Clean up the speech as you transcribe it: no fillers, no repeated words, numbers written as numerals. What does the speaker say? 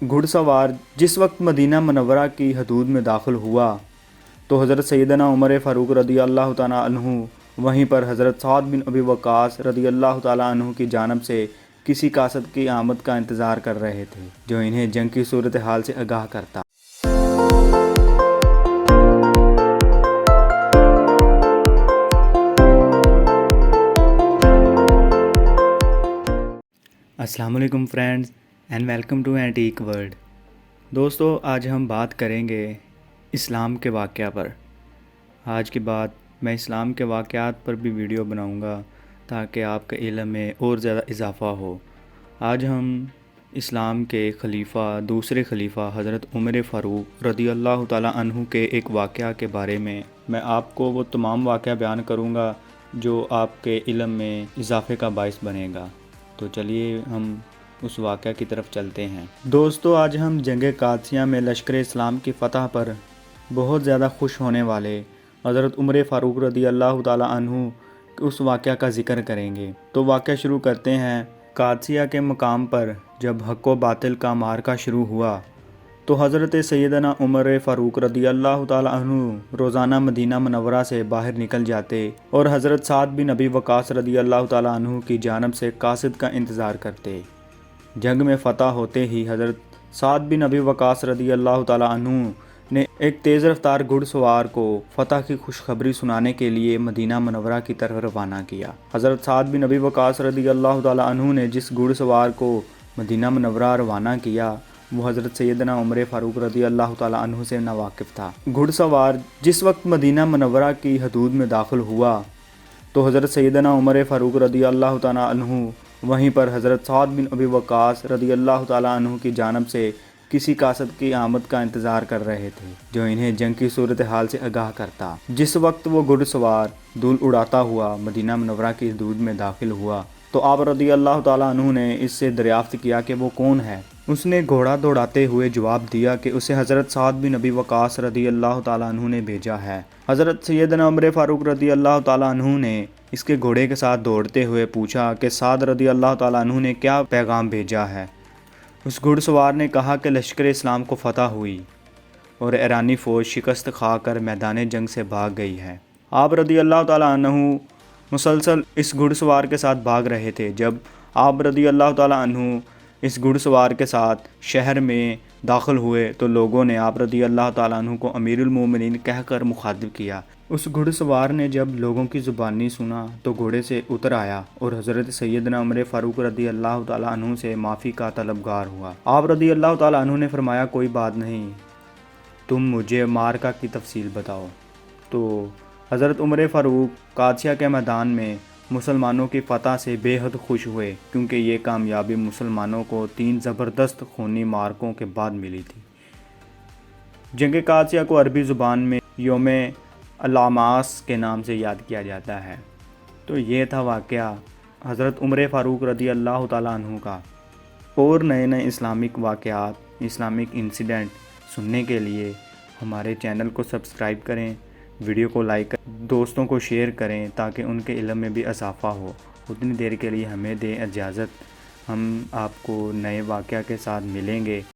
گھڑ سوار جس وقت مدینہ منورہ کی حدود میں داخل ہوا تو حضرت سیدنا عمر فاروق رضی اللہ تعالیٰ عنہ وہیں پر حضرت سعد بن ابی وقاص رضی اللہ تعالیٰ عنہ کی جانب سے کسی قاصد کی آمد کا انتظار کر رہے تھے جو انہیں جنگ کی صورتحال سے آگاہ کرتا۔ السلام علیکم friends and welcome to antique world. دوستو، آج ہم بات کریں گے اسلام کے واقعہ پر۔ آج کے بعد میں اسلام کے واقعات پر بھی ویڈیو بناؤں گا تاکہ آپ کے علم میں اور زیادہ اضافہ ہو۔ آج ہم اسلام کے خلیفہ، دوسرے خلیفہ حضرت عمر فاروق رضی اللہ تعالیٰ عنہ کے ایک واقعہ کے بارے میں آپ کو وہ تمام واقعہ بیان کروں گا جو آپ کے علم میں اضافے کا باعث بنے گا۔ تو چلیے ہم اس واقعہ کی طرف چلتے ہیں۔ دوستو، آج ہم جنگ قادسیہ میں لشکر اسلام کی فتح پر بہت زیادہ خوش ہونے والے حضرت عمر فاروق رضی اللہ تعالیٰ عنہ اس واقعہ کا ذکر کریں گے۔ تو واقعہ شروع کرتے ہیں۔ قادسیہ کے مقام پر جب حق و باطل کا معرکہ شروع ہوا تو حضرت سیدنا عمر فاروق رضی اللہ تعالیٰ عنہ روزانہ مدینہ منورہ سے باہر نکل جاتے اور حضرت سعد بن ابی وقاص رضی اللہ تعالیٰ عنہ کی جانب سے قاصد کا انتظار کرتے۔ جنگ میں فتح ہوتے ہی حضرت سعد بن ابی وقاص رضی اللہ تعالیٰ عنہ نے ایک تیز رفتار گھڑ سوار کو فتح کی خوشخبری سنانے کے لیے مدینہ منورہ کی طرف روانہ کیا۔ حضرت سعد بن ابی وقاص رضی اللہ تعالیٰ عنہ نے جس گھڑ سوار کو مدینہ منورہ روانہ کیا وہ حضرت سیدنا عمر فاروق رضی اللہ تعالیٰ عنہ سے ناواقف تھا۔ گھڑ سوار جس وقت مدینہ منورہ کی حدود میں داخل ہوا تو حضرت سیدنا عمر فاروق رضی اللہ تعالیٰ عنہ وہیں پر حضرت سعد بن ابی وقاص رضی اللہ تعالیٰ عنہ کی جانب سے کسی قاصد کی آمد کا انتظار کر رہے تھے جو انہیں جنگ کی صورتحال سے آگاہ کرتا۔ جس وقت وہ گھڑ سوار دھول اڑاتا ہوا مدینہ منورہ کی حدود میں داخل ہوا تو آپ رضی اللہ تعالیٰ عنہ نے اس سے دریافت کیا کہ وہ کون ہے۔ اس نے گھوڑا دوڑاتے ہوئے جواب دیا کہ اسے حضرت سعد بن ابی وقاص رضی اللہ تعالیٰ عنہ نے بھیجا ہے۔ حضرت سیدنا عمر فاروق رضی اللہ تعالیٰ عنہ نے اس کے گھوڑے کے ساتھ دوڑتے ہوئے پوچھا کہ سعد رضی اللہ تعالیٰ عنہ نے کیا پیغام بھیجا ہے۔ اس گھڑ سوار نے کہا کہ لشکر اسلام کو فتح ہوئی اور ایرانی فوج شکست کھا کر میدان جنگ سے بھاگ گئی ہے۔ آپ رضی اللہ تعالیٰ عنہ مسلسل اس گھڑ سوار کے ساتھ بھاگ رہے تھے۔ جب آپ رضی اللہ تعالیٰ عنہ اس گھڑ سوار کے ساتھ شہر میں داخل ہوئے تو لوگوں نے آپ رضی اللہ تعالیٰ عنہ کو امیر المومنین کہہ کر مخاطب کیا۔ اس گھڑ سوار نے جب لوگوں کی زبانی سنا تو گھوڑے سے اتر آیا اور حضرت سیدنا عمر فاروق رضی اللہ تعالیٰ عنہ سے معافی کا طلبگار ہوا۔ آپ رضی اللہ تعالیٰ عنہ نے فرمایا، کوئی بات نہیں، تم مجھے معرکہ کی تفصیل بتاؤ۔ تو حضرت عمر فاروق قادسیہ کے میدان میں مسلمانوں کی فتح سے بے حد خوش ہوئے کیونکہ یہ کامیابی مسلمانوں کو 3 زبردست خونی معرکوں کے بعد ملی تھی۔ جنگ قادسیہ کو عربی زبان میں یوم العماس کے نام سے یاد کیا جاتا ہے۔ تو یہ تھا واقعہ حضرت عمر فاروق رضی اللہ تعالیٰ عنہ کا۔ اور نئے اسلامک واقعات، اسلامک انسیڈنٹ سننے کے لیے ہمارے چینل کو سبسکرائب کریں، ویڈیو کو لائک کریں، دوستوں کو شیئر کریں تاکہ ان کے علم میں بھی اضافہ ہو۔ اتنی دیر کے لیے ہمیں دیں اجازت، ہم آپ کو نئے واقعہ کے ساتھ ملیں گے۔